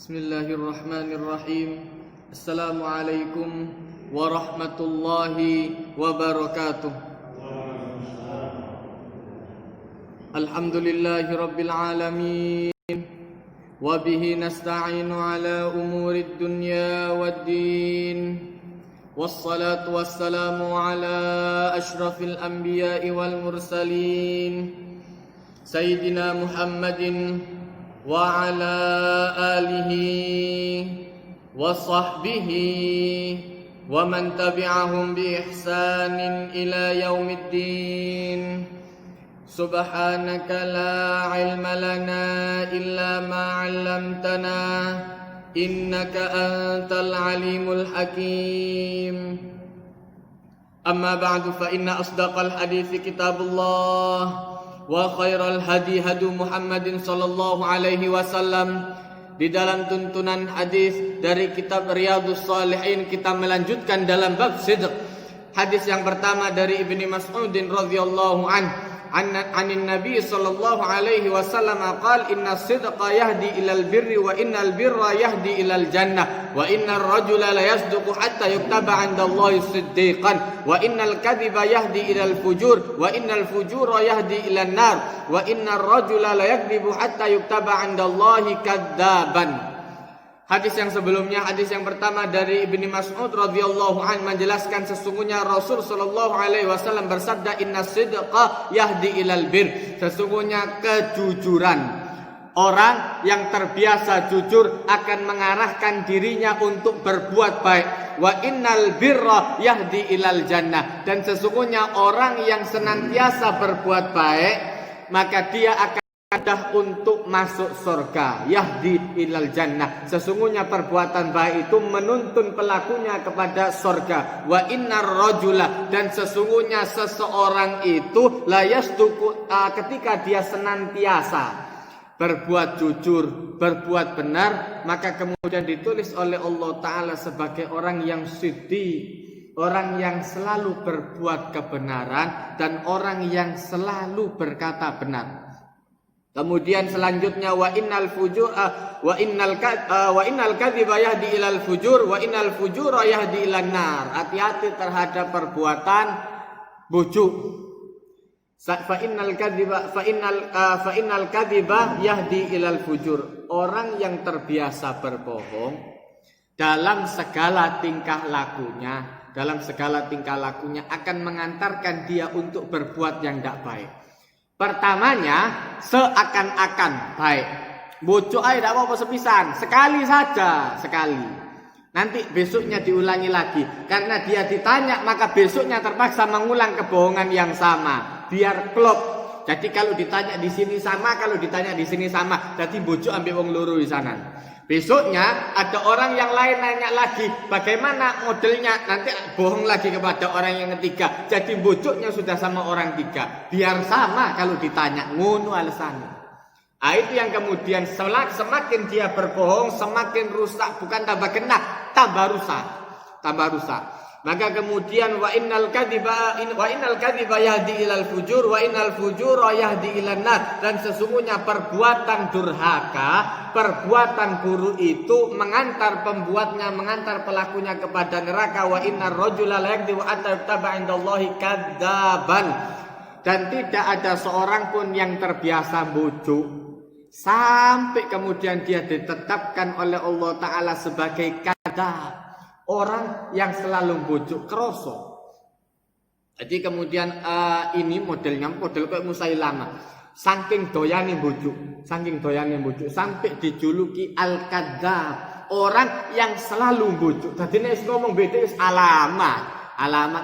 Bismillahirrahmanirrahim. Assalamualaikum warahmatullahi wabarakatuh. Alhamdulillahi rabbil alamin. Wa bihi nasta'inu ala umurid dunya waddin. Wassalatu wassalamu ala ashrafil anbiya'i wal mursalin Sayyidina Muhammadin wa ala alihi wa sahbihi wa man tabi'ahum bi ihsanin ila yaumiddin. Subhanaka la ilma lana illa ma 'allamtana innaka antal alimul hakim. Amma ba'du, fa inna asdaqal hadithi kitabullah wa khairal hadi hadu Muhammadin sallallahu alaihi wasallam. Di dalam tuntunan hadis dari kitab Riyadhus Shalihin, kita melanjutkan dalam bab sidq. Hadis yang pertama dari Ibnu Mas'udin radhiyallahu anin Nabi sallallahu alaihi wasallam qala inna sidqa yahdi ilal birri wa innal birra yahdi ilal jannah wa innar rajula la yasduqu hatta yuktaba 'indallahi siddiqan wa innal kadhiba yahdi ilal fujur wa innal fujura yahdi ilan nar wa innar rajula la yakdzibu hatta yuktaba 'indallahi kadzaban. Hadis yang sebelumnya, hadis yang pertama dari Ibnu Mas'ud radhiyallahu anhu menjelaskan sesungguhnya Rasul sallallahu alaihi wasallam bersabda, inna sidqa yahdi ilal bir. Sesungguhnya kejujuran, orang yang terbiasa jujur akan mengarahkan dirinya untuk berbuat baik. Wa innal birra yahdi ilal jannah. Dan sesungguhnya orang yang senantiasa berbuat baik, maka dia akan untuk masuk surga. Yahdi ilal jannah. Sesungguhnya perbuatan baik itu menuntun pelakunya kepada surga. Wa innar rajula, dan sesungguhnya seseorang itu la yasduqu, ketika dia senantiasa berbuat jujur, berbuat benar, maka kemudian ditulis oleh Allah Ta'ala sebagai orang yang siddiq, orang yang selalu berbuat kebenaran, dan orang yang selalu berkata benar. Kemudian selanjutnya wa innal kadhiba yahdi ilal fujur wa innal fujura yahdi ilan nar. Hati-hati terhadap perbuatan bujuk. Fa innal kadhiba yahdi ilal fujur. Orang yang terbiasa berbohong dalam segala tingkah lakunya akan mengantarkan dia untuk berbuat yang tidak baik. Pertamanya seakan-akan baik, bocok aja tidak apa-apa sepisan, sekali saja, sekali. Nanti besoknya diulangi lagi, karena dia ditanya maka besoknya terpaksa mengulang kebohongan yang sama, biar klop. Jadi kalau ditanya di sini sama, kalau ditanya di sini sama, jadi bocok ambil wong loro di sana. Besoknya ada orang yang lain nanya lagi, bagaimana modelnya, nanti bohong lagi kepada orang yang ketiga. Jadi bojoknya sudah sama orang tiga, biar sama kalau ditanya, ngono alasannya. Itu yang kemudian semakin dia berbohong, semakin rusak, bukan tambah kena, tambah rusak. Maka kemudian wa innal kadhiba yahdi ilal fujur wa innal fujura yahdi ilan nar. Dan sesungguhnya perbuatan durhaka, perbuatan buruk itu mengantar pembuatnya, mengantar pelakunya kepada neraka. Wa innar rajula la yakdzibu hatta yuktaba 'indallahi kadzaban. Dan tidak ada seorang pun yang terbiasa bujuk sampai kemudian dia ditetapkan oleh Allah Ta'ala sebagai kadzab, orang yang selalu bujuk kroso. Jadi kemudian ini model kayak Musailamah, saking doyane bujuk sampai dijuluki al-kadzab, orang yang selalu bujuk. Jadi nek ngomong beda wis alamat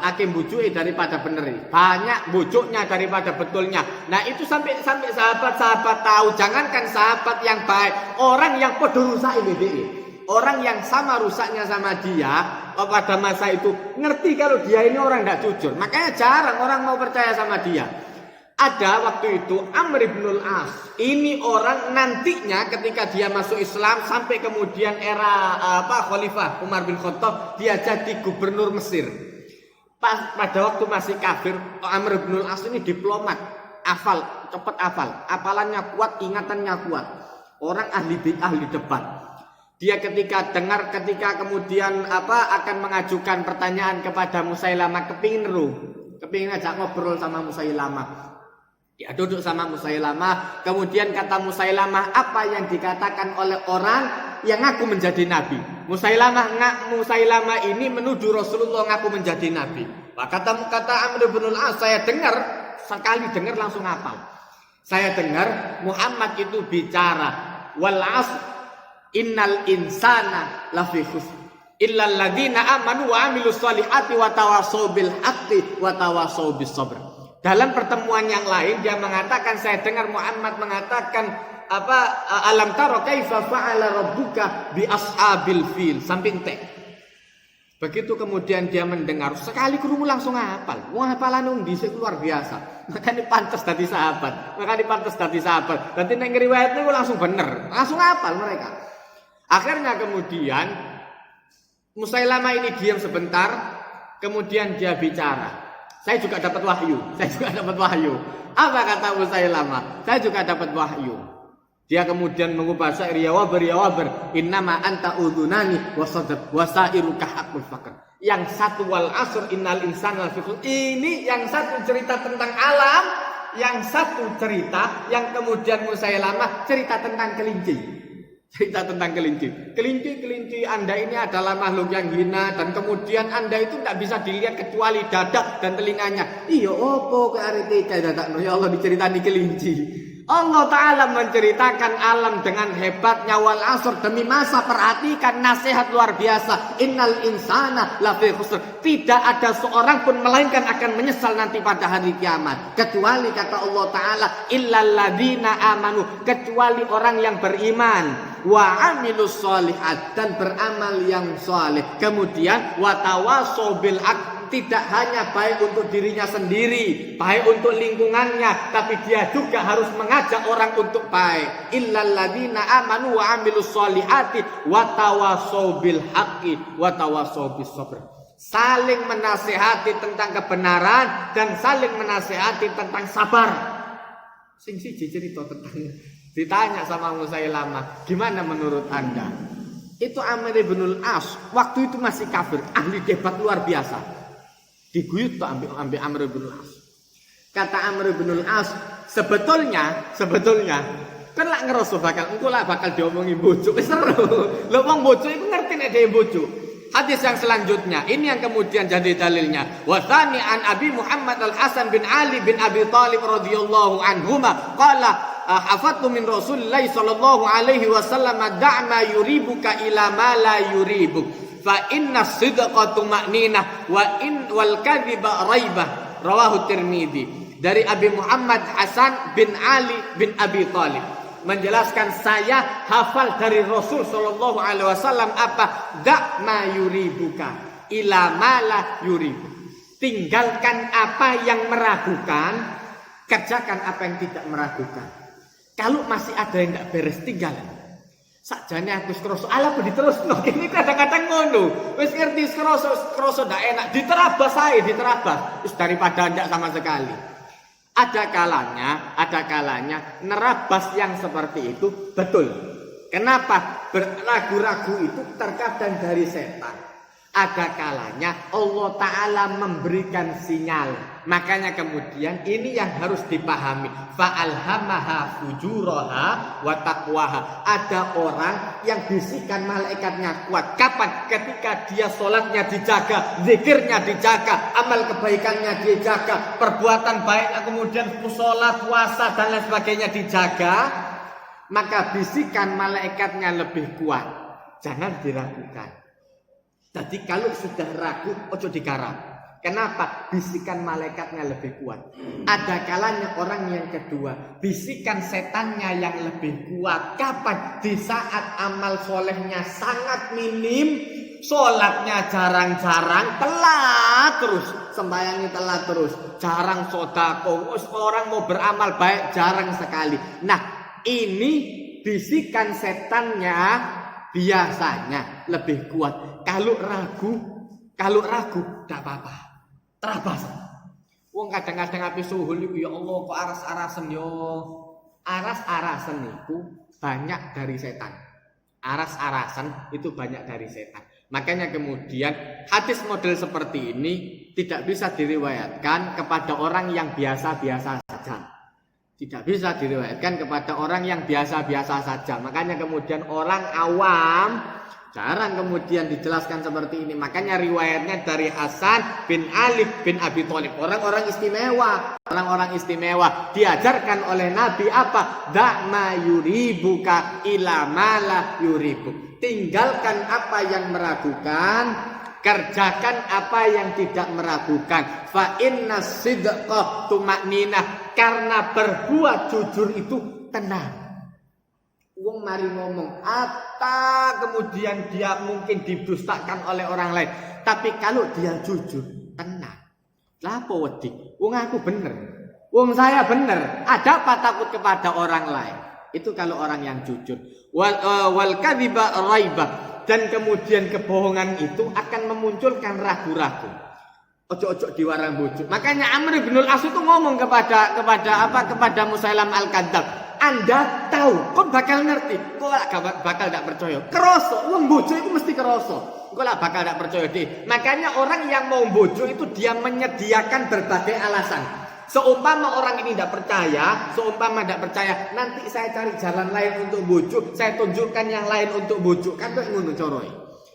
akim bujuke daripada beneri, banyak bujuknya daripada betulnya. Nah itu sampai sahabat-sahabat tahu, jangankan sahabat yang baik, orang yang podo rusak ini, orang yang sama rusaknya sama dia pada masa itu, ngerti kalau dia ini orang tidak jujur, makanya jarang orang mau percaya sama dia. Ada waktu itu Amr ibnul As, ini orang nantinya ketika dia masuk Islam sampai kemudian era Khalifah Umar bin Khattab, dia jadi gubernur Mesir. Pada waktu masih kafir, Amr ibnul As ini diplomat, cepat hafal, hafalannya kuat, ingatannya kuat, orang ahli debat. Dia ketika kemudian akan mengajukan pertanyaan kepada Musailamah, kepingin ngajak ngobrol sama Musailamah. Dia duduk sama Musailamah, kemudian kata Musailamah, apa yang dikatakan oleh orang yang ngaku menjadi nabi. Musailamah ini menuduh Rasulullah ngaku menjadi nabi. Kata Amr bin al-As, saya dengar, sekali dengar langsung hafal. Saya dengar Muhammad itu bicara, wal 'asr innal insana lafi khusr illal ladzina amanu wa 'amilus sholihati wa tawassaw bil haqqi wa tawassaw bis sabr. Dalam pertemuan yang lain dia mengatakan, saya dengar Muhammad mengatakan alam taro kaifa fa'ala rabbuka bi ashabil fil sampai entek. Begitu kemudian dia mendengar, sekali krungu langsung hafal. Wah, hafalan dhisik luar biasa. Makanya pantas dadi sahabat. Nanti nek riwayat niku langsung bener, langsung hafal mereka. Akhirnya kemudian Musailamah ini diam sebentar, kemudian dia bicara. Saya juga dapat wahyu. Apa kata Musailamah? Saya juga dapat wahyu. Dia kemudian mengubah syair, ya wabar, innama anta udunani wasadat wasairuka hakul fakr. Yang satu wal asr innal insana lafi khusr. Ini yang satu cerita tentang alam, yang satu cerita yang kemudian Musailamah cerita tentang kelinci. Kelinci Anda ini adalah makhluk yang hina, dan kemudian Anda itu tidak bisa dilihat kecuali dada dan telinganya. Iya opo ke arete kayak dadakno ya Allah diceritani kelinci. Allah Ta'ala menceritakan alam dengan hebatnya, wal asr, demi masa perhatikan nasihat luar biasa, innal insana lafi khusr. Tidak ada seorang pun melainkan akan menyesal nanti pada hari kiamat, kecuali kata Allah Ta'ala illal ladzina amanu, kecuali orang yang beriman, wa amilus sholihat, dan beramal yang soleh, kemudian wa tawassaw bil haqq, tidak hanya baik untuk dirinya sendiri, baik untuk lingkungannya, tapi dia juga harus mengajak orang untuk baik. Illal ladzina amanu wa amilus sholihati wa tawassaw bil haqqi wa tawassaw bis sabr. Saling menasihati tentang kebenaran dan saling menasihati tentang sabar. Sing siji cerita tentang, ditanya sama Musailamah, gimana menurut Anda? Itu Amr bin al-As waktu itu masih kafir, ahli debat luar biasa. Diguyut tuh ambil Amr bin al-As. Kata Amr bin al-As, sebetulnya kan lak ngeroso bakal diomongin bojo. Wis seru. Lho wong bojo iku ngerti nek dhewe bojo. Hadis yang selanjutnya, ini yang kemudian jadi dalilnya. Wa tsani an Abi Muhammad al-Hasan bin Ali bin Abi Thalib radhiyallahu anhuma qala hafadtu min Rasulillah sallallahu alaihi wasallam da'ma yuribuka ila ma la yuribuk. Fa inna sidqa tuma'ninah wal kadhiba raibah. Rawahu Tirmidzi. Dari Abi Muhammad Hasan bin Ali bin Abi Thalib menjelaskan, saya hafal dari Rasul sallallahu alaihi wasallam apa? Da ma yuribuka ila ma la yuribu. Tinggalkan apa yang meragukan, kerjakan apa yang tidak meragukan. Kalau masih ada yang tidak beres, tinggalkan. Sakjane aku skroso ala ben diterusno. Kene kadang-kadang ngono. Wis ngerti skroso ndak enak, diterabas ae, diterabas. Wis daripada ndak sama sekali. Ada kalanya nerabas yang seperti itu betul. Kenapa? Ragu-ragu itu terkadang dari setan. Ada kalanya Allah Ta'ala memberikan sinyal. Makanya kemudian ini yang harus dipahami. Fa'alhamaha fujuraha wa taqwaha. Ada orang yang bisikan malaikatnya kuat. Kapan? Ketika dia sholatnya dijaga, zikirnya dijaga, amal kebaikannya dijaga, perbuatan baik kemudian sholat, puasa dan lain sebagainya dijaga, maka bisikan malaikatnya lebih kuat. Jangan diragukan. Jadi kalau sudah ragu, ojo digarap. Kenapa? Bisikan malaikatnya lebih kuat. Ada kalanya orang yang kedua, bisikan setannya yang lebih kuat. Kapan? Di saat amal solehnya sangat minim, sholatnya jarang-jarang, telat terus, sembahyangnya telat terus, jarang sodako, orang mau beramal baik jarang sekali. Nah, ini bisikan setannya biasanya lebih kuat. Kalau ragu tidak apa-apa. Terabas. Wong kadang-kadang api suhul iku ya Allah kok aras-arasen yo. Aras-arasen iku banyak dari setan. Aras-arasan itu banyak dari setan. Makanya kemudian hadis model seperti ini tidak bisa diriwayatkan kepada orang yang biasa-biasa saja. Tidak bisa diriwayatkan kepada orang yang biasa-biasa saja. Makanya kemudian orang awam jarang kemudian dijelaskan seperti ini. Makanya riwayatnya dari Hasan bin Ali bin Abi Thalib. Orang-orang istimewa. Orang-orang istimewa diajarkan oleh Nabi apa? Da'ma yuribuka ila ma la yuribuk. Tinggalkan apa yang meragukan, kerjakan apa yang tidak meragukan. Fa inna sidqa tumakninah. Karena berbuat jujur itu tenang. Wong mari ngomong kemudian dia mungkin didustakan oleh orang lain. Tapi kalau dia jujur, tenang. Lah apa wedi? Wong aku bener. Wong saya bener. Ada apa takut kepada orang lain? Itu kalau orang yang jujur. Wal kadhiba raiba. Dan kemudian kebohongan itu akan memunculkan ragu-ragu. Ojo-ojo diwarang bojo. Makanya Amr bin Al-As itu ngomong kepada Musailam al-Kadzdzab. Anda tahu, kok bakal ngerti, kok bakal tidak percaya. Keroso, wong bojo itu mesti keroso. Kok lah bakal tidak percaya deh. Makanya orang yang mau bojo itu dia menyediakan berbagai alasan. Seumpama orang ini tidak percaya, nanti saya cari jalan lain untuk bojo, saya tunjukkan yang lain untuk bojo. Kan kok ngono coroi.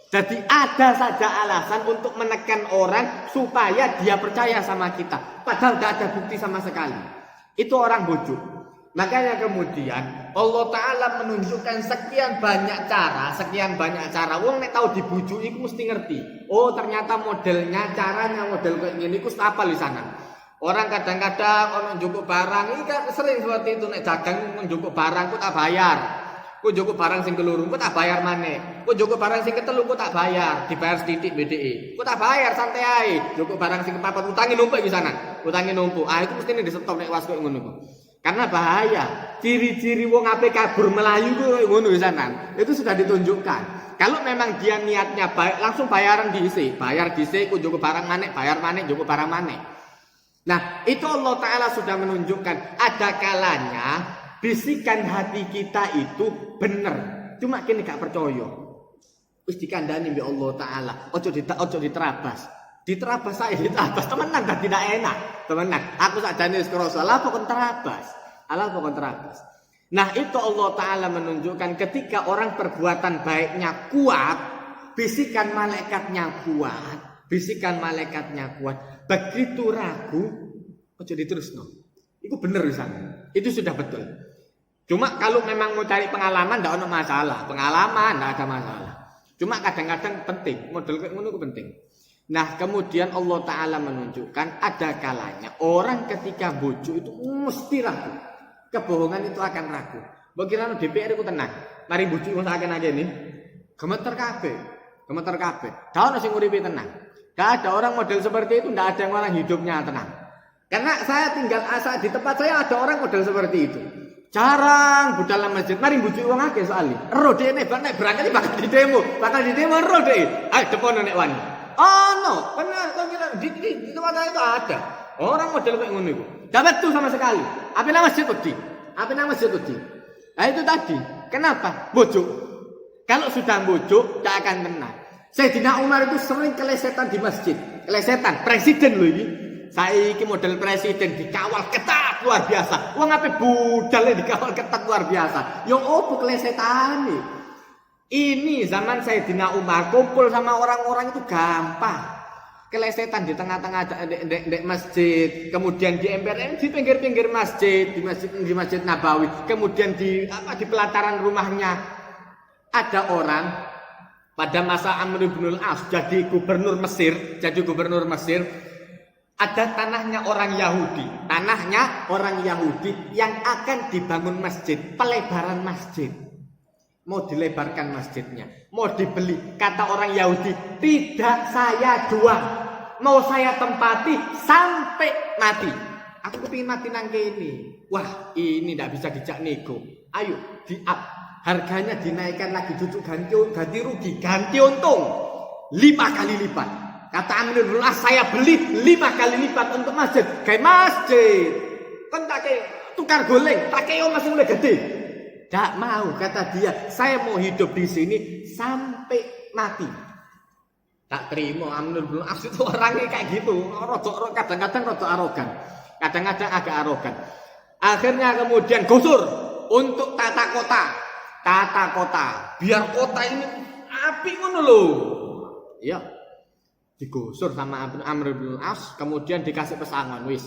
Jadi ada saja alasan untuk menekan orang supaya dia percaya sama kita. Padahal tidak ada bukti sama sekali. Itu orang bojo. Makanya kemudian Allah Ta'ala menunjukkan sekian banyak cara. Wong nek tahu dibujuk itu mesti ngerti. Oh ternyata modelnya, caranya model kayak gini. Itu apa di sana? Orang kadang-kadang orang njupuk barang, ini kan sering seperti itu. Nek dagang njupuk barang, ku tak bayar. Ku njupuk barang sing keluru, ku tak bayar maneh. Ku njupuk barang sing ketelu, ku tak bayar. Dibayar sedidik BDE. Ku tak bayar santai ae. Njupuk barang sing kepapat, utangi numpuk di sana. Utangi numpuk. Itu mesti di stop nek was koyo ngono. Karena bahaya. Ciri-ciri wong ape kabur melayu ku ngono pisanan. Itu sudah ditunjukkan. Kalau memang dia niatnya baik, langsung bayaran diisi. Bayar diisi, ku njukup barang maneh, bayar maneh, njukup barang maneh. Nah, itu Allah Ta'ala sudah menunjukkan ada kalanya bisikan hati kita itu benar. Cuma kini gak percaya. Wis dikandani mbek Allah Ta'ala. Ojo diterabas. Diterabas saya diterabas. Temenan dah tidak enak. Temenan. Aku sakjane wis krasa. Lah kok terabas. Nah, itu Allah Ta'ala menunjukkan ketika orang perbuatan baiknya kuat, bisikan malaikatnya kuat. Begitu ragu, ojo diterusno. Itu bener di sana. Itu sudah betul. Cuma kalau memang mau cari pengalaman ndak ada masalah. Pengalaman ndak ada masalah. Cuma kadang-kadang penting, model kayak ngono penting. Nah, kemudian Allah Ta'ala menunjukkan ada kalanya orang ketika bojo itu mesti ragu. Kebohongan itu akan ragu. Bagaimana DPR itu tenang. Mari bojo ngosaken aja nih. Gemeter kabeh. Dak ono sing uripe tenang. Gak ada orang model seperti itu, tidak ada yang orang hidupnya tenang. Karena saya tinggal di tempat saya ada orang model seperti itu. Jarang budal dalam masjid. Mari bujuk uang akeh soalnya. Ero dhek nek berangkat bakal di demo ero dhek. Ayo depono nek wani. Oh no, benar kok kira di tempat saya itu ada. Orang model kayak ngono iku. Dapat tuh sama sekali. Apa nama masjid wedi? Nah itu tadi. Kenapa? Bojo. Kalau sudah bojo, tidak akan tenang. Sayyidina Umar itu sering kelesetan di masjid. Kelesetan, presiden loh ini. Saiki model presiden dikawal ketat luar biasa. Wong ape budale dikawal ketat luar biasa. Yo opo kelesetane? Ini zaman Sayyidina Umar kumpul sama orang-orang itu gampang. Kelesetan di tengah-tengah di masjid, kemudian di ember di pinggir-pinggir masjid, di masjid Nabawi, kemudian di pelataran rumahnya ada orang. Pada masa Amr bin Al-As jadi gubernur Mesir, ada tanahnya orang Yahudi yang akan dibangun masjid, pelebaran masjid. Mau dilebarkan masjidnya, mau dibeli. Kata orang Yahudi, tidak saya jual, mau saya tempati sampai mati. Aku kepingin mati nang kene. Wah, ini tidak bisa dijak nego. Ayo di-up. Harganya dinaikkan lagi, cucuk ganti rugi, ganti untung 5 kali lipat. Kata Amr bin Al-As, saya beli 5 kali lipat untuk masjid. Kayak masjid. Kan tak kayak tukar goleng, tak kayak masih mulai gede. Tidak mau, kata dia, saya mau hidup di sini sampai mati. Tak terima. Amr bin As itu orangnya kayak gitu, kadang-kadang rada arogan, kadang-kadang agak arogan. Akhirnya kemudian gusur untuk tata kota, biar kota ini api ngono lho. Ya, digusur sama Amr bin As, kemudian dikasih pesangon, wis.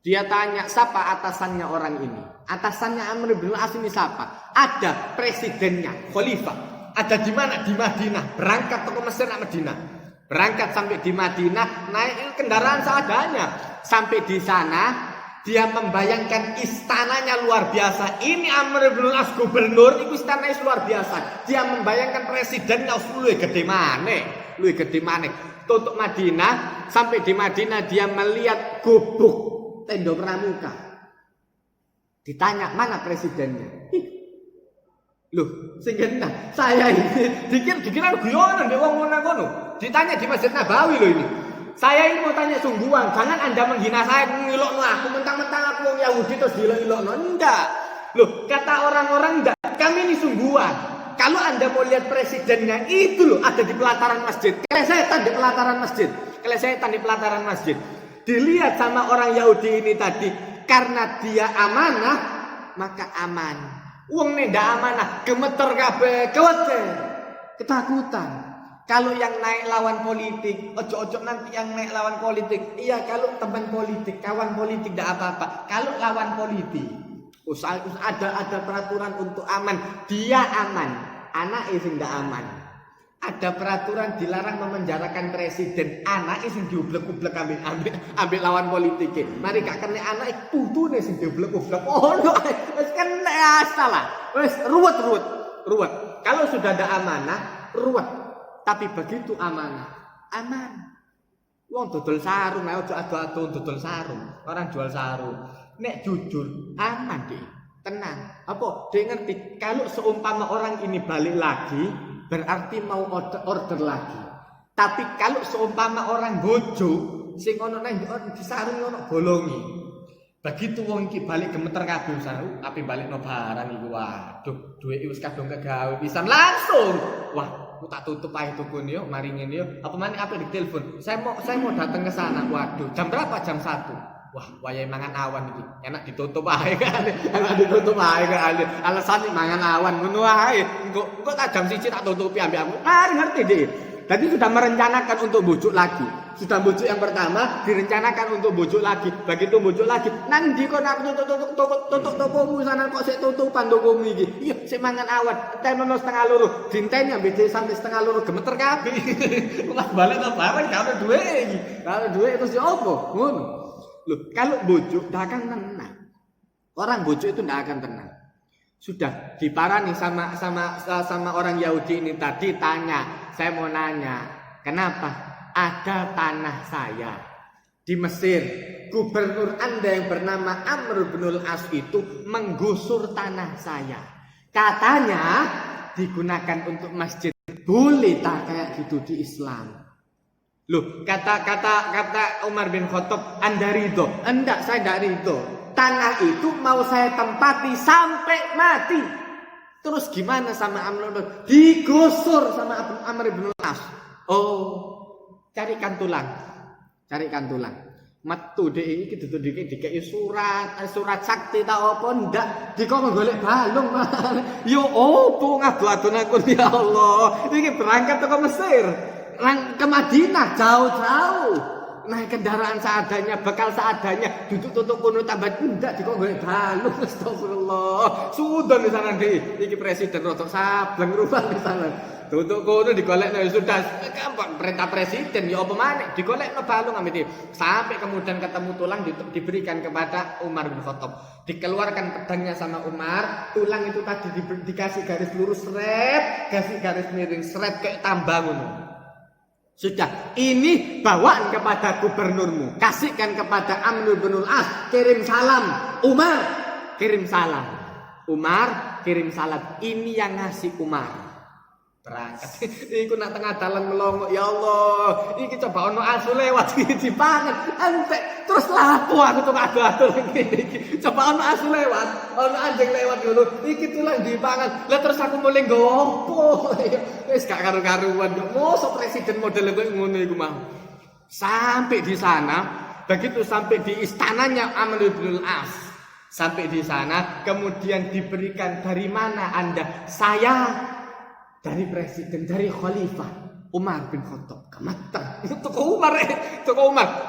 Dia tanya, siapa atasannya orang ini? Atasannya Amr bin As ini siapa? Ada presidennya, khalifah. Ada di mana? Di Madinah. Berangkat ke Mesir nak Madinah. Berangkat sampai di Madinah, naik kendaraan seadanya. Sampai di sana, dia membayangkan istananya luar biasa. Ini Amr bin As gubernur, itu istananya luar biasa. Dia membayangkan presidennya luwih gede maneh. Tutup Madinah, sampai di Madinah dia melihat gubuk tenda pramuka. Ditanya, mana presidennya? Loh, sing genah, saya ini dikira guyonan dek wong ngono. Ditanya di Masjid Nabawi loh ini. Saya ini mau tanya sungguhan, jangan Anda menghina saya, ngilokno aku, mentang-mentang aku wong Yahudi terus dilok-ilokno. Enggak. Loh, kata orang-orang enggak, kami ini sungguhan. Kalau Anda mau lihat presidennya itu loh ada di pelataran masjid. Kelesetan di pelataran masjid. Dilihat sama orang Yahudi ini tadi, karena dia amanah, maka aman. Wong nek ndak amanah, gemeter kabeh, ketakutan. Kalau yang naik lawan politik, ojo-ojo nanti yang naik lawan politik. Iya, kalau teman politik, kawan politik ndak apa-apa. Kalau lawan politik, ada peraturan untuk aman. Dia aman, anak sing ndak aman. Ada peraturan dilarang memenjarakan presiden, anak sing diublek-ublek ambil lawan politik. Mari gak kena anak putune sing diublek-ublek. Oh, wis kena salah. Wis ruwet. Kalau sudah ada amanah, ruwet. Tapi begitu amanah, aman. Wong dodol sarung, ayo ado-ado dodol sarung. Orang jual sarung. Nek jujur, aman deh. Tenang. Apa? Dia ngerti kalau seumpama orang ini balik lagi, berarti mau order lagi. Tapi kalau seumpama orang bojo sing ono nang di sarung ono bolongi. Begitu wong iki balik gemeter kabeh sarung, ape balikno barang iku waduh, duwe wis kadung kegawe pisan langsung. Wah, aku tak tutup ae tukune yo, mari ngene yo. Apa maneh ape ditelepon? Saya mau datang ke sana. Waduh, jam berapa? Jam 1. Wah, wayahe mangan awan iki. Enak ditutup ae kan. Alasan mangan awan ngono ae. Engko tak jam 1 tak tutupi ambek aku. Ngerti deh. Tadi sudah merencanakan untuk bujuk lagi. Sudah bujuk yang pertama, direncanakan untuk bujuk lagi. Begitu bujuk lagi, nang ndi kok nak tutup tokomu sana kok sik tutupan tokomu iki. Iya, sik mangan awan. Temen 1/2. Dinteni ambek sampai 1/2 gemeter kabeh. Kok balik ta bareng karo duwe iki. Karo duwe terus yo opo? Ngono. Loh, kalau bujuk tidak akan tenang. Orang bujuk itu tidak akan tenang. Sudah diparani sama orang Yahudi ini tadi tanya, saya mau nanya, kenapa ada tanah saya di Mesir? Gubernur Anda yang bernama Amr bin As itu menggusur tanah saya. Katanya digunakan untuk masjid. Boleh tak kayak gitu di Islam? Loh, kata Umar bin Khattab, Anda ridho? Enggak, saya tidak ridho. Tanah itu mau saya tempati sampai mati. Terus gimana sama Amr bin As? Digusur sama Amr bin As. Oh, carikan tulang. Metu dek iki dudu dikeki surat sakti ta apa ndak dikon golek balung. Yo opo ngadu-adun aku ya Allah. Iki berangkat ke Mesir. Ke Madinah jauh-jauh, naik kendaraan seadanya, bekal seadanya, duduk tutup kono tambah ndak dikon golek balung. Astagfirullah. Sudah di sana iki presiden rotok sableng rubah di sana. Tutup kono digolekno sudah gampang perintah presiden ya apa maneh digolekno balung ambek sampai kemudian ketemu tulang diberikan kepada Umar bin Khattab. Dikeluarkan pedangnya sama Umar, tulang itu tadi dikasih garis lurus srep, kasih garis miring srep kayak tambang ngono. Sudah, ini bawaan kepada gubernurmu. Kasihkan kepada Amr bin As. Kirim salam. Umar, kirim salam. Umar, kirim salam. Ini yang ngasih Umar. Berangkat. Iku nak tengah dalan melongo, ya Allah, iki coba ono asu lewat iki dipangan. Entek terus lapo aku tuh adu-adu ngene iki. Coba ono asu lewat, ono anjing lewat ngono, iki tulang dipangan. Lah terus aku mulai ngopo. Wis gak karu-karuan kok. Mosok presiden model koyo ngono iku mah. Sampai di sana, begitu sampai di istananya Amr bin As. Sampai di sana, kemudian diberikan dari mana Anda? Saya dari presiden, dari khalifah Umar bin Khattab. Gemeter. Toko Umar.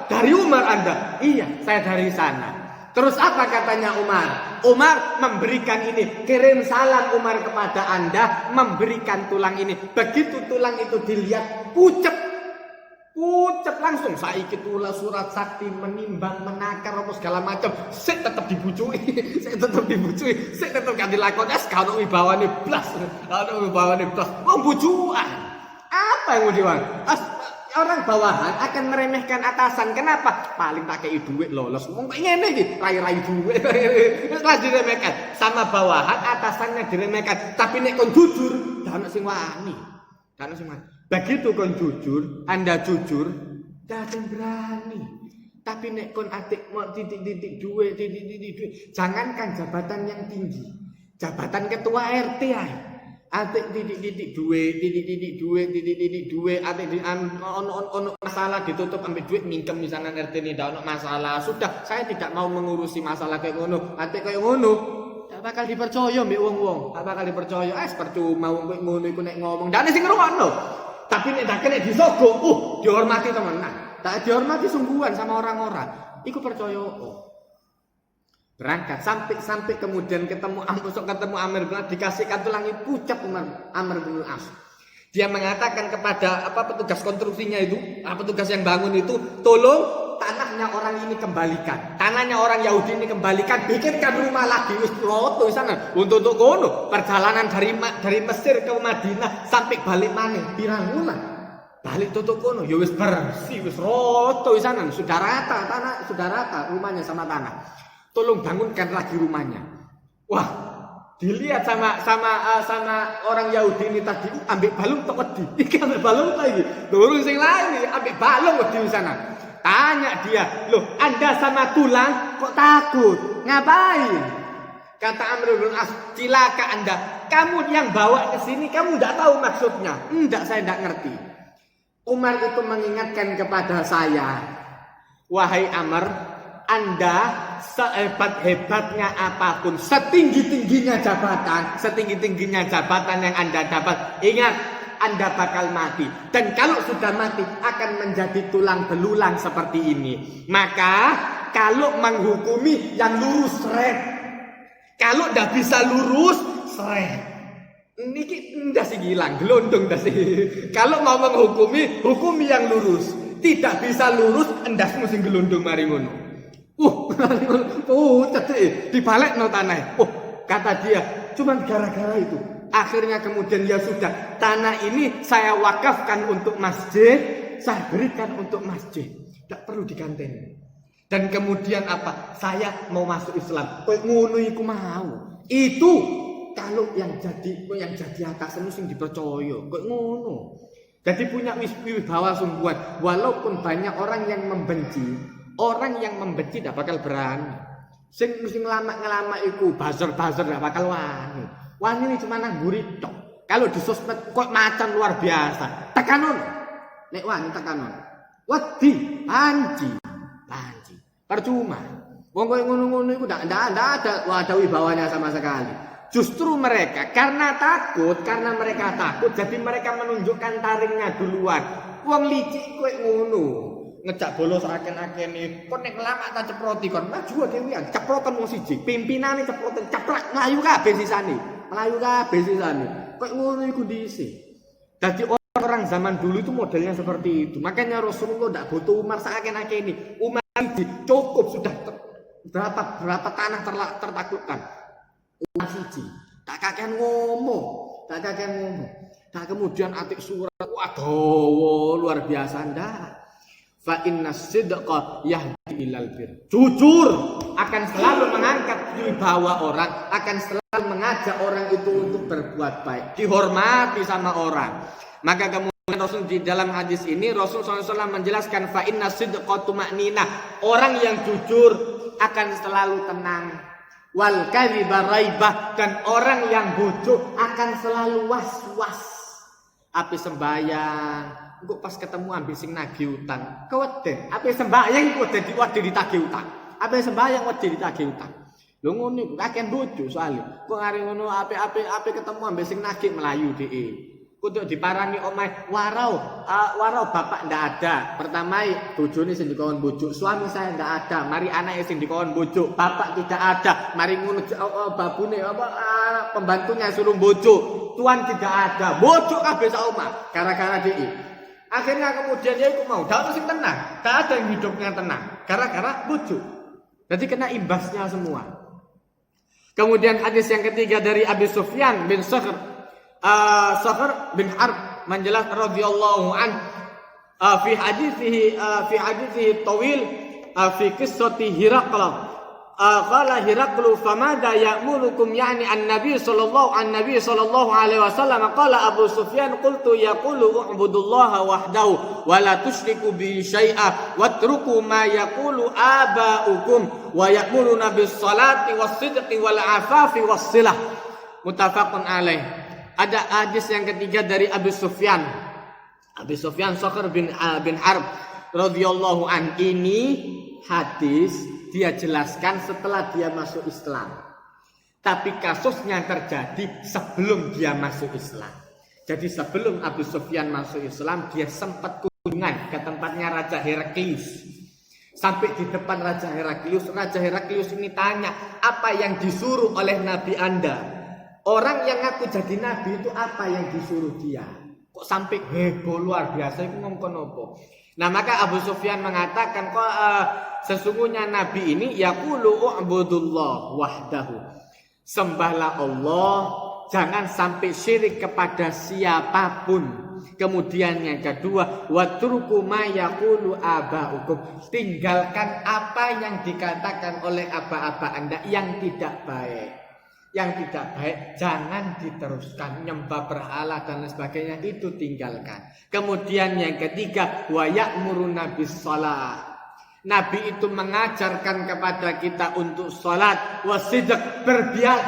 Dari Umar Anda? Iya, saya dari sana. Terus apa katanya Umar? Umar memberikan ini. Kirim salam Umar kepada Anda, memberikan tulang ini. Begitu tulang itu dilihat, pucet langsung. Saiki tulah surat sakti menimbang menakar apa segala macam. Sik tetep dibucuki. Sik tetep gak dilakoni. Kalau wibawane blas. Wong bujukan. Apa yang mau diwang? Orang bawahan akan meremehkan atasan. Kenapa? Paling pakai duit lolos. Wong kok ngene iki, rai-rai duit. Wis lah diremehkan. Sama bawahan atasannya diremehkan. Tapi nek kon jujur, gak ono sing wani. Begitu kon jujur, Anda jujur, gak ada yang berani. Tapi nek kon atik mau titik duit. Jangankan jabatan yang tinggi, jabatan ketua RT ae. Atik titik duit, atik ono masalah ditutup ambil duit mingkem misalnya RT ini ndak ono masalah. Sudah, saya tidak mau mengurusi masalah kayak ngono. Atik kayak ngono, gak bakal dipercaya mbek wong-wong. Gak bakal dipercaya. Percuma wong ngono iku nek ngomong. Ndak ana sing ngrungokno. Tapi nek dak kena disogok, dihormati temenan. Tak dihormati sungguhan sama orang-orang. Iku percaya. Berangkat sampai kemudian ketemu Amr bin As, dikasihkan tulang pucat Amr bin As. Dia mengatakan kepada petugas konstruksinya itu, petugas yang bangun itu, tolong tanahnya orang ini kembalikan. Tanahnya orang Yahudi ini kembalikan, bikinkan rumah lagi wis roto sana. Untuk kono perjalanan dari Mesir ke Madinah sampai balik maneh pirang wulan. Balik tutup kono ya wis bersih, wis roto sana. Sudah rata rumahnya sama tanah. Tolong bangunkan lagi rumahnya. Wah, dilihat sama orang Yahudi ini tadi ambil balung tok wedi. Iki ambil balung tok iki. Lurus sing lain ambil balung wedi sana. Tanya dia, "Loh, Anda sama tulang kok takut? Ngapain?" Kata Amr bin As, "Cilaka Anda. Kamu yang bawa ke sini, kamu enggak tahu maksudnya." "Enggak, saya enggak ngerti." Umar itu mengingatkan kepada saya, "Wahai Amr, Anda sehebat-hebatnya apapun, setinggi-tingginya jabatan yang Anda dapat, ingat Anda bakal mati. Dan kalau sudah mati akan menjadi tulang belulang seperti ini. Maka kalau menghukumi yang lurus seret. Kalau tidak bisa lurus seret. Ini ndak sih hilang, gelondong dah sih. Kalau mau menghukumi, hukumi yang lurus. Tidak bisa lurus, endas mesti gelondong mari ngono. Dibalik no tanah. Kata dia, cuman gara-gara itu. Akhirnya kemudian ya sudah, tanah ini saya wakafkan untuk masjid, saya berikan untuk masjid. Tidak perlu diganteng. Dan kemudian apa? Saya mau masuk Islam. Kok ngono iku mau. Itu kalau yang jadi atasan sing dipercaya. Kok ngono. Jadi punya wibawa sungguhan. Walaupun banyak orang yang membenci tidak bakal berani. Sing ngelama iku buzzer gak bakal wani. Wani ini cuma nangguri tok. Kalau di sosmed kok macan luar biasa. Tekanon. Nek wani tekanon. Wedi panci. Percuma. Wong koyo ngono-ngono iku ndak ada wibawanya sama sekali. Justru mereka karena mereka takut jadi mereka menunjukkan taringnya duluan. Wong licik koyo ngono. Ngejak bolos aken-akene kok nek lama ta ceproti kon maju dhewean ceprotan wong siji pimpinane ceprotan ceplak mlayu kabeh sisane kok ngono iku dhisik. Dadi orang zaman dulu itu modelnya seperti itu. Makanya Rasulullah ndak butuh Umar saken-akene. Umar cukup sudah berapa tanah tertaklukkan. Umar siji tak kakean ngomong. Tak kemudian atik surat waduh luar biasa ndak. Fa innas sidqa yahdi ilal bir. Jujur akan selalu mengangkat wibawa orang, akan selalu mengajak orang itu untuk berbuat baik, dihormati sama orang. Maka kemudian Rasul di dalam hadis ini Rasul SAW menjelaskan fa innas sidqa tumanina. Orang yang jujur akan selalu tenang. Wal kadhiba raibah, dan orang yang bujuk akan selalu was-was. Ape sembayang kok pas ketemu ambil sing nagih utang, keweden. Ape sembayang kok dadi ditagih utang. Ape sembayang kok ditagih utang. Lho ngono kakean bojo soalnya. Kok arep ngono ape ketemu ambil sing nagih melayu dhek. Kudu diparani omahe warau bapak ndak ada. Pertama bojone sing dikon bojo, suami saya ndak ada. Mari anake sing dikon bojo, bapak tidak ada. Mari ngono babune pembantunya suruh bojo, tuan tidak ada. Bojo kabeh sak omah gara-gara dhek. Akhirnya kemudian dia ikut mau, dak sing tenang, tak ada yang hidupnya tenang, gara-gara bojo. Jadi kena imbasnya semua. Kemudian hadis yang ketiga dari Abi Sufyan bin Sakhr bin Harb menjelaskan radhiyallahu an fi hadithihi tawil fi qissati Hiraqla. Qala Hiraqlu famada ya'murukum yani an-nabi sallallahu alaihi wasallam qala Abu Sufyan qultu yaqulu u'budullaha wahdahu wa la tusyriku bi syai'a watruku ma yaqulu aba'ukum wa ya'muruna bis salati was sidqi wal afafi was silah. Muttafaqun alaih. Ada hadis yang ketiga dari Abu Sufyan Sakhr bin Harb radhiyallahu an. Ini hadis dia jelaskan setelah dia masuk Islam. Tapi kasusnya terjadi sebelum dia masuk Islam. Jadi sebelum Abu Sufyan masuk Islam, dia sempat kunjungan ke tempatnya Raja Heraklius. Sampai di depan Raja Heraklius ini tanya, apa yang disuruh oleh Nabi Anda? Orang yang ngaku jadi Nabi itu apa yang disuruh dia? Kok sampai heboh luar biasa itu ngomong apa? Nah maka Abu Sufyan mengatakan sesungguhnya Nabi ini yaqulu u'budullah wahdahu. Sembahlah Allah, jangan sampai syirik kepada siapapun. Kemudian yang kedua, watruku ma yaqulu aba'ukum. Tinggalkan apa yang dikatakan oleh aba-aba Anda yang tidak baik. Yang tidak baik jangan diteruskan, nyembah berhala dan lain sebagainya itu tinggalkan. Kemudian yang ketiga, wa ya'muruna bis shalah. Nabi itu mengajarkan kepada kita untuk salat, wasidq,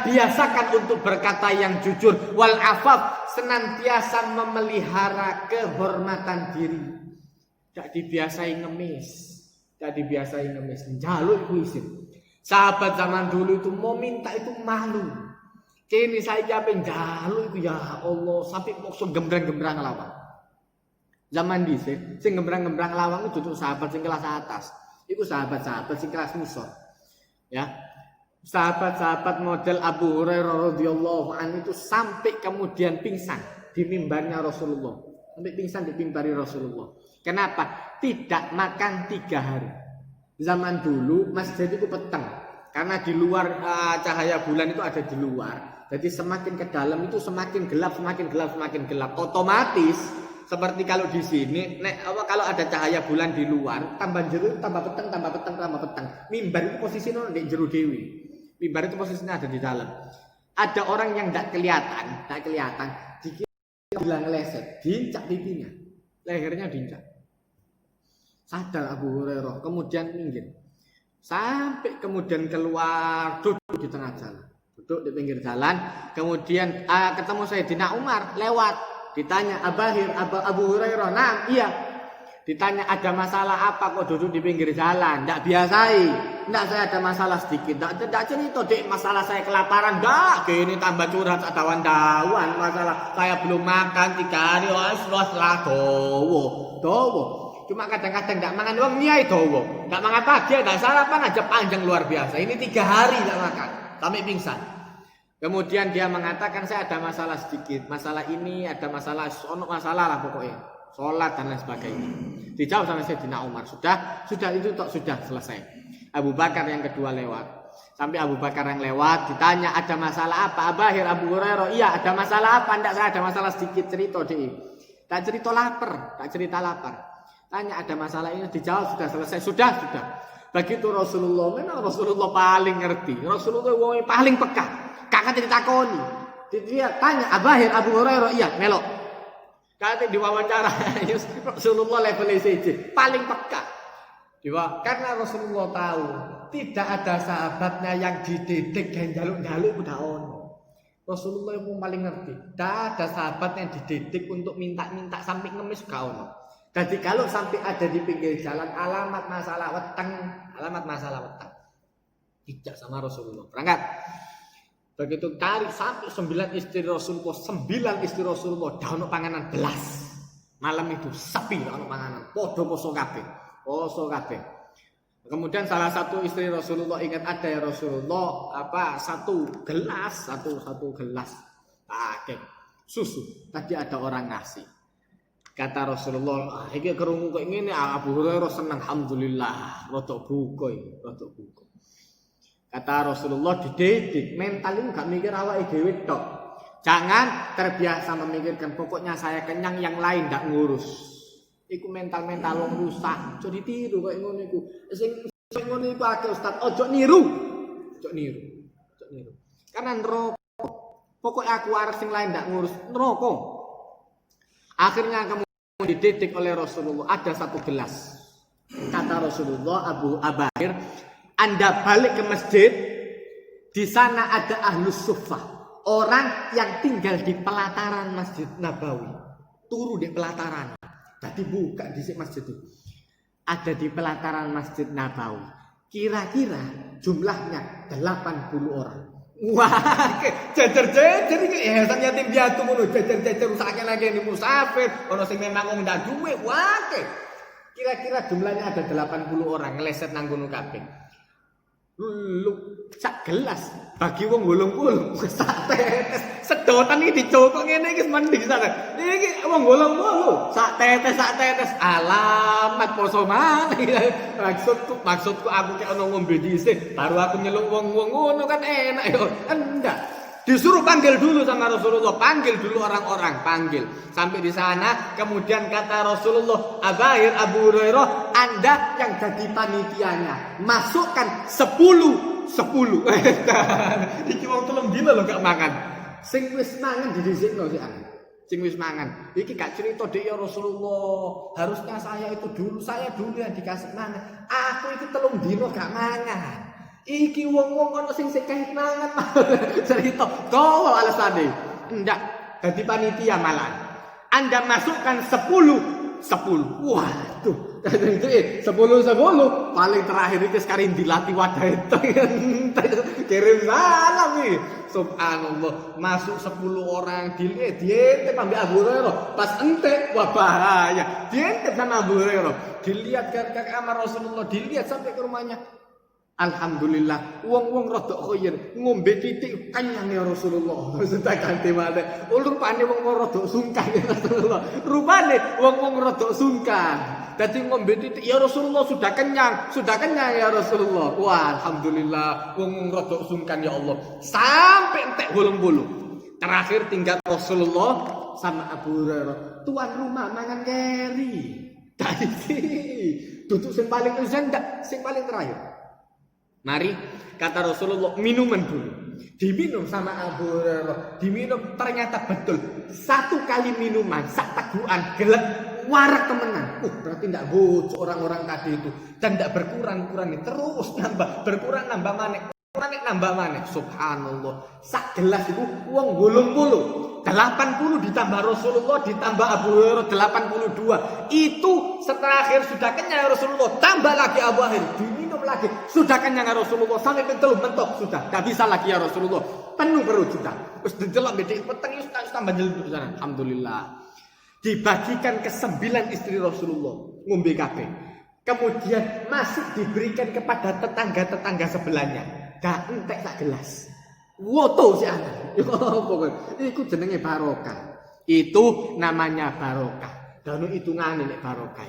biasakan untuk berkata yang jujur, wal afaf, senantiasa memelihara kehormatan diri. Tidak dibiasai ngemis, njaluk iku isin. Sahabat zaman dulu itu mau minta itu malu. Kini saya jamin jaluk itu ya Allah sampai maksud gembrang-gembrang lawang. Zaman dhisik sing gembrang-gembrang lawang itu duduk sahabat sing kelas atas. Iku sahabat-sahabat sing kelas musor. Ya. Sahabat-sahabat model Abu Hurairah radhiyallahu anhu itu sampai kemudian pingsan di mimbarnya Rasulullah. Sampai pingsan di mimbari Rasulullah. Kenapa? Tidak makan 3 hari. Zaman dulu masjid itu peteng karena di luar cahaya bulan itu ada di luar. Jadi semakin ke dalam itu semakin gelap. Otomatis seperti kalau di sini, kalau ada cahaya bulan di luar, tambah jero tambah peteng. Mimbar itu posisinya di jero dewi. Mimbar itu posisinya ada di dalam. Ada orang yang tidak kelihatan, dikira bilang ngeleset, diincak pipinya, lehernya diincak. Sadar Abu Hurairah, kemudian minggir. Sampai kemudian keluar, duduk di tengah jalan. Duduk di pinggir jalan, kemudian ketemu Sayyidina Umar lewat. Ditanya, Abu Hurairah, nah iya. Ditanya ada masalah apa kok duduk di pinggir jalan? Tidak biasai. Tidak, saya ada masalah sedikit. Tidak cerita dek masalah saya kelaparan. Tidak, gini tambah curhat dawan-dawan. Masalah saya belum makan 3 hari. Wah, dowo. Cuma kadang-kadang tidak makan uang niai dowo. Tidak makan pagi, tidak sarapan aja panjang luar biasa. Ini 3 hari tidak makan, sampai pingsan. Kemudian dia mengatakan saya ada masalah sedikit. Masalah ini ada masalah, masalah lah pokoknya. Sholat dan lain sebagainya. Dijawab sama Sayyidina Umar. Sudah itu sudah selesai. Abu Bakar yang kedua lewat. Sampai Abu Bakar yang lewat ditanya ada masalah apa? Abahir Abu Hurairah, iya ada masalah apa? Tidak, saya ada masalah sedikit cerita deh. Tak cerita lapar. Tanya ada masalah ini, dijawab sudah selesai, sudah. Begitu Rasulullah, memang Rasulullah paling ngerti. Rasulullah wong paling peka. Kakak ditakoni. Dia tanya, Abahir Abu Hurairah, iya, melok. Kakak diwawancara, Rasulullah levelnya saja, paling peka. Karena Rasulullah tahu tidak ada sahabatnya yang dididik dan jaluk-jaluk udah ono. Rasulullah yang paling ngerti. Tidak ada sahabat yang dididik untuk minta-minta sampai ngemis gak ono. Jadi kalau sampai ada di pinggir jalan alamat masalah weteng, tidak sama Rasulullah. Berangkat. Begitu tarik sampai 9 istri Rasulullah, 9 istri Rasulullah dah ono panganan belas. Malam itu sepi dah ono panganan. Podo poso kabeh. Kemudian salah satu istri Rasulullah ingat ada ya Rasulullah satu gelas pakai susu. Tadi ada orang ngasih. Kata Rasulullah, iki kerungu kok ngene Abu Hurairah seneng alhamdulillah, rodok buka. Kata Rasulullah dididik, mental itu gak mikir awake dhewe tok. Jangan terbiasa memikirkan pokoknya saya kenyang yang lain ndak ngurus. Iku mental wong rusak. Aja ditiru kok ngono iku. Sing ngono iku akeh Ustaz, ojo niru. Karena neraka. Pokoknya aku arep sing lain ndak ngurus, neraka. Akhirnya kamu dididik oleh Rasulullah, ada satu gelas. Kata Rasulullah, Abu Abahir, Anda balik ke masjid, di sana ada ahlus suffah, orang yang tinggal di pelataran Masjid Nabawi. Turu di pelataran. Tadi buka di masjid itu. Ada di pelataran Masjid Nabawi. Kira-kira jumlahnya 80 orang. Wah, jajar-jajar iki yayasan yatim piatu ngono, jajar-jajar rusake lagi ini musafir, ono sing memang wong ndak duwe, wah. Kira-kira jumlahnya ada 80 orang ngeleset nang ngono kabeh. Lu sak gelas bagi wong 80 sak tetes sedotan iki dicokok ngene iki mendhi sak. Iki wong 80 sak tetes alamat poso maneh. Maksudku aku ki ono ngombe dhisik baru aku nyeluk wong-wong ngono kan enak yo. Enggak. Disuruh panggil dulu sama Rasulullah, panggil dulu orang-orang, panggil. Sampai di sana, kemudian kata Rasulullah, Abahir Abu Hurairah, Anda yang jadi panitianya, masukkan 10. Iki wong telung dina lho gak mangan. Sing wis mangan didhisikno sik ana. Sing wis mangan. Iki gak cerita dhek ya Rasulullah. Harusnya saya dulu yang dikasih mangan. Aku iki telung dina gak mangan. Iki wong-wong ono sing sekeh mangan cerita. Dawa alasane. Ndak dadi panitia malah. Anda masukkan 10. Waduh. Itu 10 paling terakhir iki sekarang dilatih wadah itu. Kirim salam iki. Subhanallah, masuk 10 orang diente sampai Abu Hurairah. Pas entek wah bahaya. Diente sama Abu Hurairah. Dilihat ke kamar Rasulullah, dilihat sampai ke rumahnya. Alhamdulillah, wong-wong rodok khoyer ngombe titik kenyang ya Rasulullah. Sudah ganti mate. Rupane wong rodok sungkan ya Rasulullah. Rupane wong rodok sungkan. Dadi ngombe titik ya Rasulullah sudah kenyang ya Rasulullah. Wah, alhamdulillah wong rodok sungkan ya Allah. Sampai entek bolong-bolong. Terakhir tinggal Rasulullah sama Abu Hurairah. Tuan rumah mangan keri. Tadi duduk sing paling ujung ndak, sing paling terakhir. Mari, kata Rasulullah, minuman dulu. Diminum sama Abu Hurairah. Diminum, ternyata betul. 1 kali minuman, sak tegukan, gelek, warak temenan. Berarti tidak bocor orang-orang tadi itu. Dan tidak berkurang-kurang. Terus nambah, berkurang nambah maneh. Nambah maneh. Subhanallah. Sak gelas itu, uang bolong-bolong. 80 ditambah Rasulullah, ditambah Abu Hurairah 82. Itu terakhir sudah kenyang Rasulullah. Tambah lagi Abu Hurairah. Diminum lagi. Sudah kenyang Rasulullah. Sampai pentel mentok sudah. Gak bisa lagi ya Rasulullah. Penuh perut sudah. Terus didelok bedek peteng tambah jelek sana. Alhamdulillah. Dibagikan ke 9 istri Rasulullah. Ngombe kabeh. Kemudian masih diberikan kepada tetangga-tetangga sebelahnya. Gak entek sak gelas. Woto si anak. Iku jenenge barokah. Itu namanya barokah. Dan hitungane nek barokah.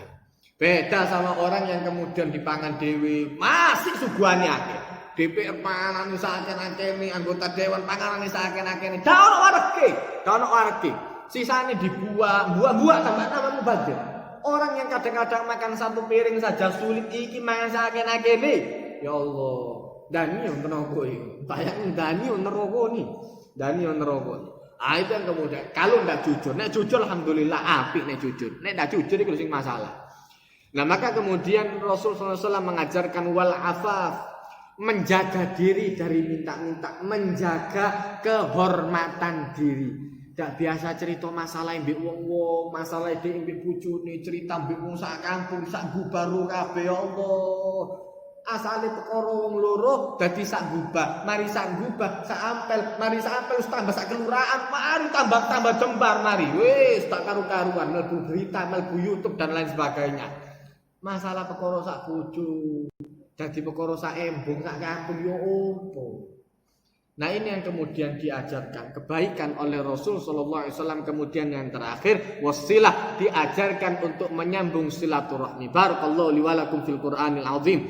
Beda sama orang yang kemudian dipangan dewe masih suguhane akeh. DPR panganan sakene anggota dewan panganan sakene. Da ono wareke. Sisane dibuang, buang tambah mubazir. Orang yang kadang-kadang makan satu piring saja sulit iki mangan sakene. Ya Allah, dani yo neraka iki. Bayang dani yo neraka nih. Dani yo neraka. Ah itu yang kemudian kalau ndak jujur, nek jujur alhamdulillah apik nek jujur. Nek ndak jujur iku sing masalah. Nah, maka kemudian Rasul SAW mengajarkan wal afaf, menjaga diri dari minta-minta, menjaga kehormatan diri. Tidak biasa cerita masalah mbek wong-wong, masalah dhek mbek bojone, cerita mbek wong sak kampung, sak gubaro kabeh ya Allah. Asale perkara wong loro dadi sak gubah, mari sak gubah, sak ampel, mari sak ampel tambah sak kelurahan, mari tambah jembar mari. Wis tak karu-karuan mlebu berita, mlebu YouTube dan lain sebagainya. Masalah perkara sak bojo, dadi perkara sak embung, sak kampung yo opo. Nah ini yang kemudian diajarkan kebaikan oleh Rasul Sallallahu Alaihi Wasallam. Kemudian yang terakhir wasilah, diajarkan untuk menyambung silaturahmi. Barakallahu li wa lakum fil Qur'anil azim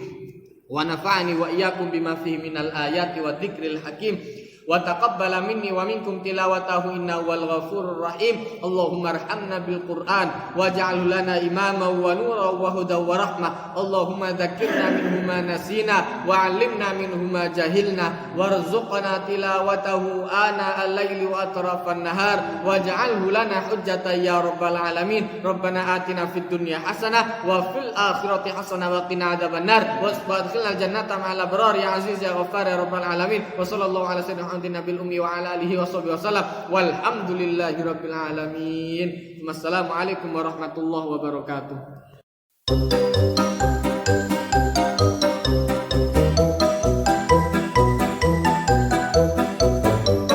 wa nafa'ani wa iyyakum bima fihi minal ayati wa dzikril hakim wa taqabbala minni wa minkum tilawatahu innahu wal ghafurur rahim. Allahumma arhamna bil Qur'an waj'alhu lana imama wa nura wa huda wa rahmah. Allahumma dzakkirna minhu ma nasina wa 'allimna minhu ma jahilna warzuqna tilawatahu ana al-laili wa atrafan nahar waj'alhu lana hujjatan ya rabbal alamin. Rabbana atina fid dunya hasanah wa fil akhirati hasanah wa qina adzabannar wasbadkhilna jannata ma'al abrar ya aziz ya ghaffar ya rabbal alamin. Wa sallallahu ala sayyidina Nabil Ummi wa ala alihi wa sahbihi wasallam walhamdulillahi rabbil alamin. Wassalamualaikum warahmatullahi wabarakatuh.